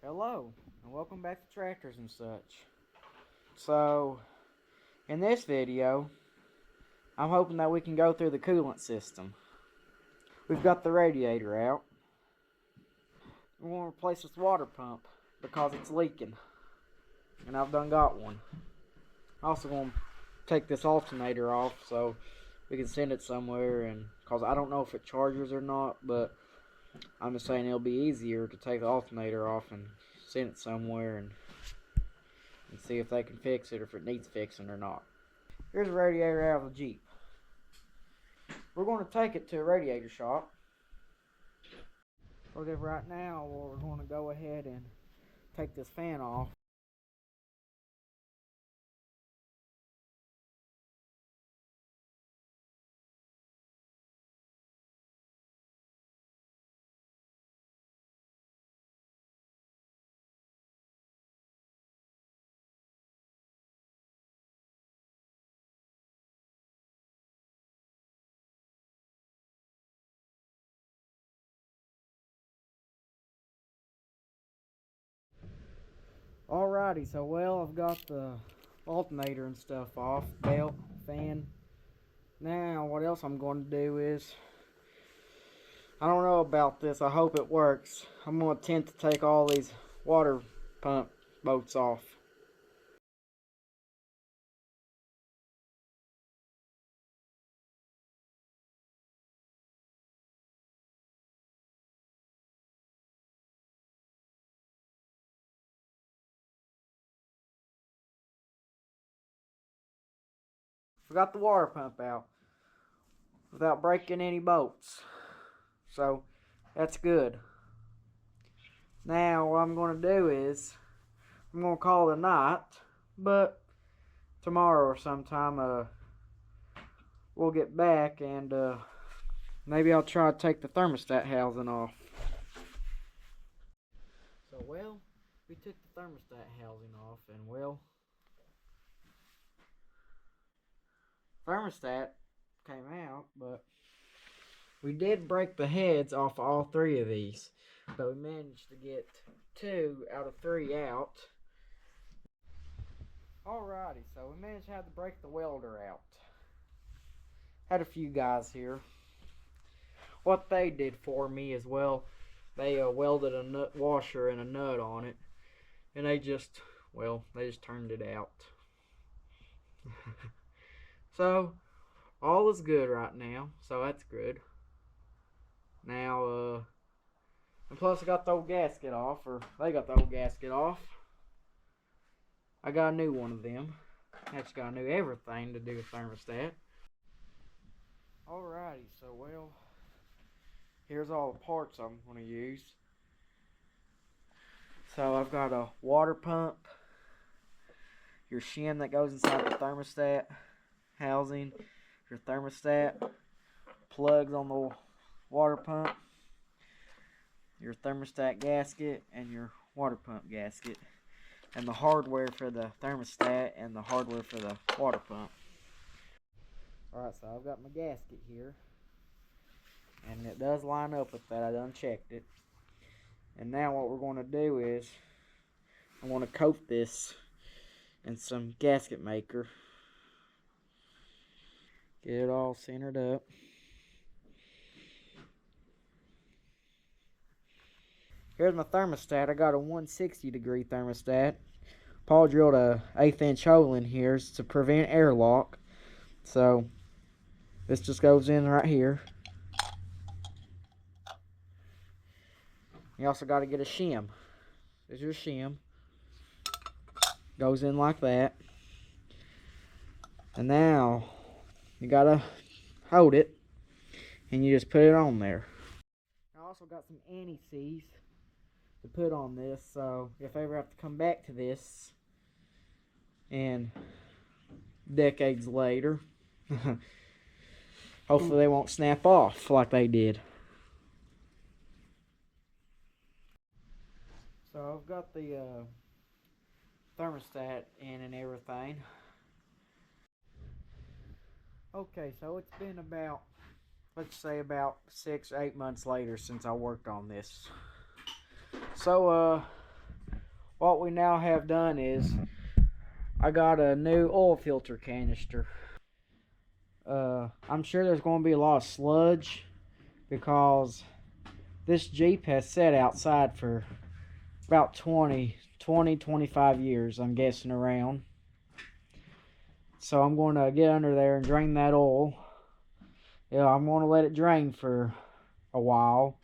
Hello, and welcome back to Tractors and Such. So, in this video, I'm hoping that we can go through the coolant system. We've got the radiator out. We want to replace this water pump because it's leaking. And I've done got one. I also want to take this alternator off so we can send it somewhere, and because I don't know if it charges or not, but I'm just saying it'll be easier to take the alternator off and send it somewhere and see if they can fix it or if it needs fixing or not. Here's a radiator out of the Jeep. We're going to take it to a radiator shop. Okay, right now we're going to go ahead and take this fan off. Alrighty, so I've got the alternator and stuff off, belt, fan. Now what else I'm going to do is, I don't know about this, I hope it works. I'm going to attempt to take all these water pump bolts off. Got the water pump out without breaking any bolts, so that's good. Now what I'm going to do is I'm going to call it a night, but tomorrow or sometime we'll get back and maybe I'll try to take the thermostat housing off. So we took the thermostat housing off, and thermostat came out, but we did break the heads off all three of these, but we managed to get 2 out of 3 out. Alrighty, so we managed to have to break the welder out. Had a few guys here. What they did for me as well, they welded a nut washer and a nut on it, and they just turned it out. So all is good right now, so that's good. Now and plus I got the old gasket off, or they got the old gasket off. I got a new one of them. Actually got a new everything to do with thermostat. Alrighty, so here's all the parts I'm going to use. So I've got a water pump, your shim that goes inside the thermostat housing, your thermostat, plugs on the water pump, your thermostat gasket, and your water pump gasket, and the hardware for the thermostat and the hardware for the water pump. Alright, so I've got my gasket here, and it does line up with that. I done checked it. And now what we're going to do is I want to coat this in some gasket maker. Get it all centered up. Here's my thermostat. I got a 160 degree thermostat. Paul drilled a 1/8 inch hole in here to prevent airlock. So this just goes in right here. You also got to get a shim. There's your shim. Goes in like that. And now you got to hold it and you just put it on there. I also got some anti-seize to put on this, so if I ever have to come back to this and decades later, hopefully they won't snap off like they did. So I've got the thermostat in and everything. Okay, so it's been about, let's say about 6 or 8 months later since I worked on this. So what we now have done is I got a new oil filter canister. I'm sure there's going to be a lot of sludge because this Jeep has sat outside for about 25 years, I'm guessing around. So I'm going to get under there and drain that oil. Yeah, I'm going to let it drain for a while.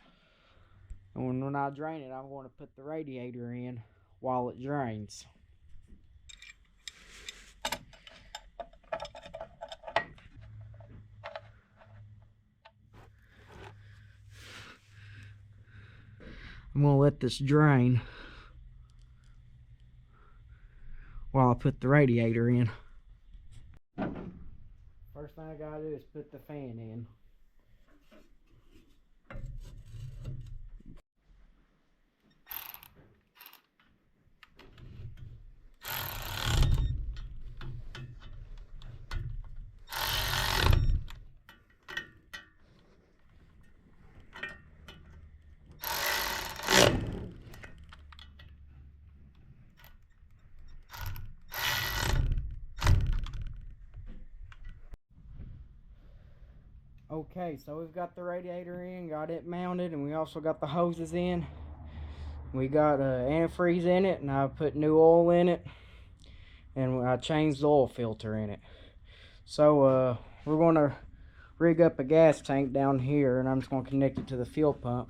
And when I drain it, I'm going to put the radiator in while it drains. I'm going to let this drain while I put the radiator in. First thing I got to do is put the fan in. Okay, so we've got the radiator in, got it mounted, and we also got the hoses in. We got antifreeze in it, and I put new oil in it, and I changed the oil filter in it. So we're going to rig up a gas tank down here, and I'm just going to connect it to the fuel pump.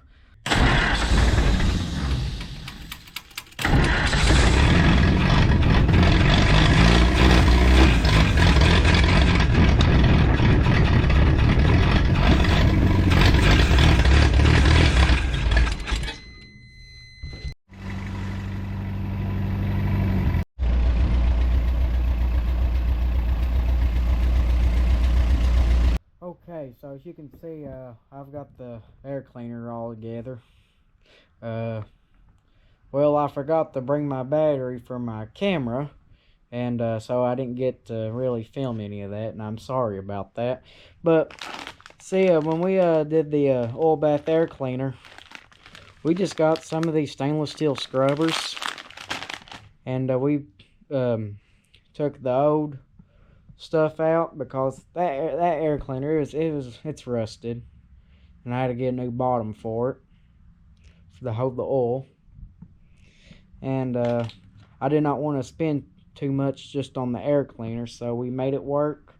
Okay, so as you can see, I've got the air cleaner all together. Well, I forgot to bring my battery for my camera, and so I didn't get to really film any of that, and I'm sorry about that. But see, when we did the oil bath air cleaner, we just got some of these stainless steel scrubbers, and we took the old stuff out because that air cleaner it's rusted, and I had to get a new bottom for it to hold the oil. And I did not want to spend too much just on the air cleaner, so we made it work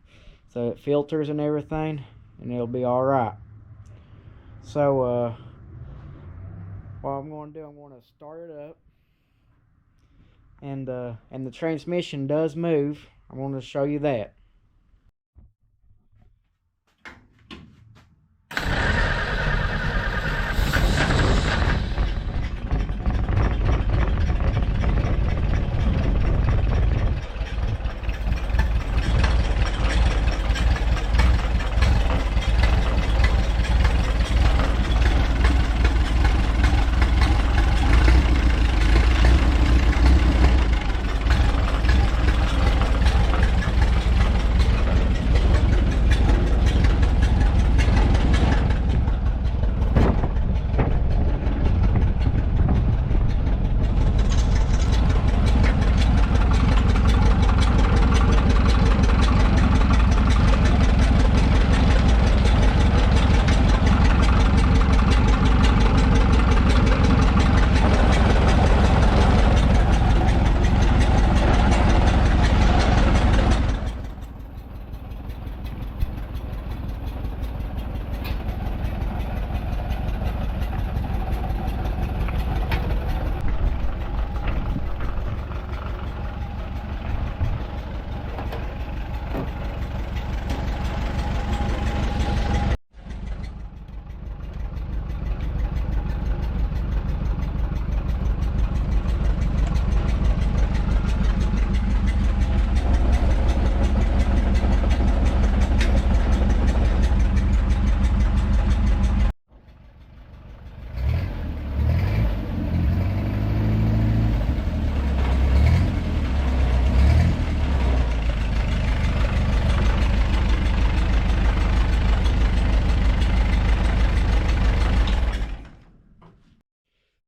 so it filters and everything, and it'll be all right. So what I'm going to do, I'm going to start it up, and the transmission does move. I'm going to show you that.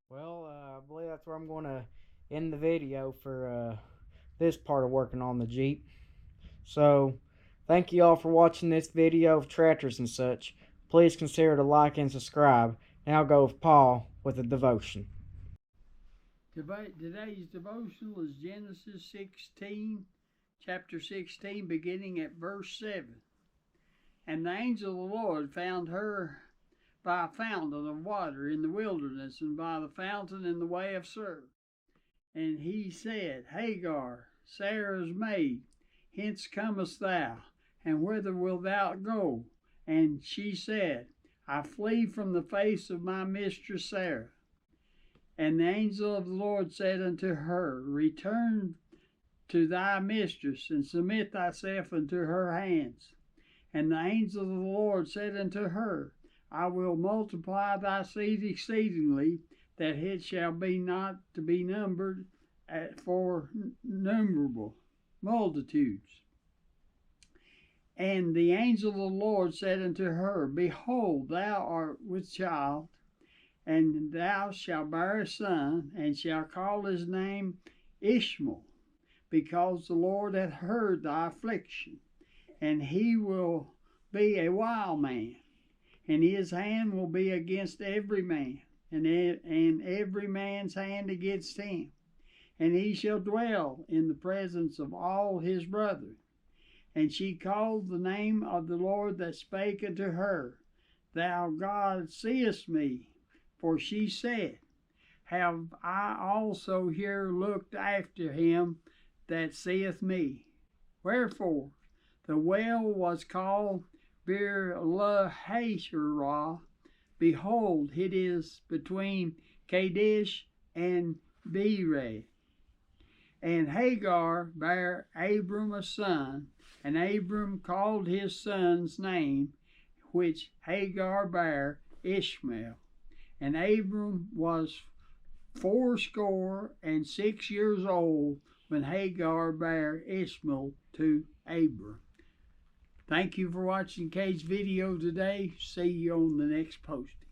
Well, I believe that's where I'm going to in the video for this part of working on the Jeep. So, thank you all for watching this video of tractors and such. Please consider to like and subscribe. Now I'll go with Paul with a devotion. Today's devotional is Genesis 16, chapter 16, beginning at verse 7. And the angel of the Lord found her by a fountain of water in the wilderness, and by the fountain in the way of Shur. And he said, Hagar, Sarah's maid, hence comest thou, and whither wilt thou go? And she said, I flee from the face of my mistress Sarah. And the angel of the Lord said unto her, Return to thy mistress, and submit thyself unto her hands. And the angel of the Lord said unto her, I will multiply thy seed exceedingly, that it shall be not to be numbered for innumerable multitudes. And the angel of the Lord said unto her, Behold, thou art with child, and thou shalt bear a son, and shalt call his name Ishmael, because the Lord hath heard thy affliction. And he will be a wild man, and his hand will be against every man, and every man's hand against him. And he shall dwell in the presence of all his brethren. And she called the name of the Lord that spake unto her, Thou God seest me. For she said, Have I also here looked after him that seeth me? Wherefore the well was called Bir-lahai-rah. Behold, it is between Kadesh and Bered. And Hagar bare Abram a son, and Abram called his son's name, which Hagar bare, Ishmael. And Abram was 86 years old when Hagar bare Ishmael to Abram. Thank you for watching Kate's video today. See you on the next posting.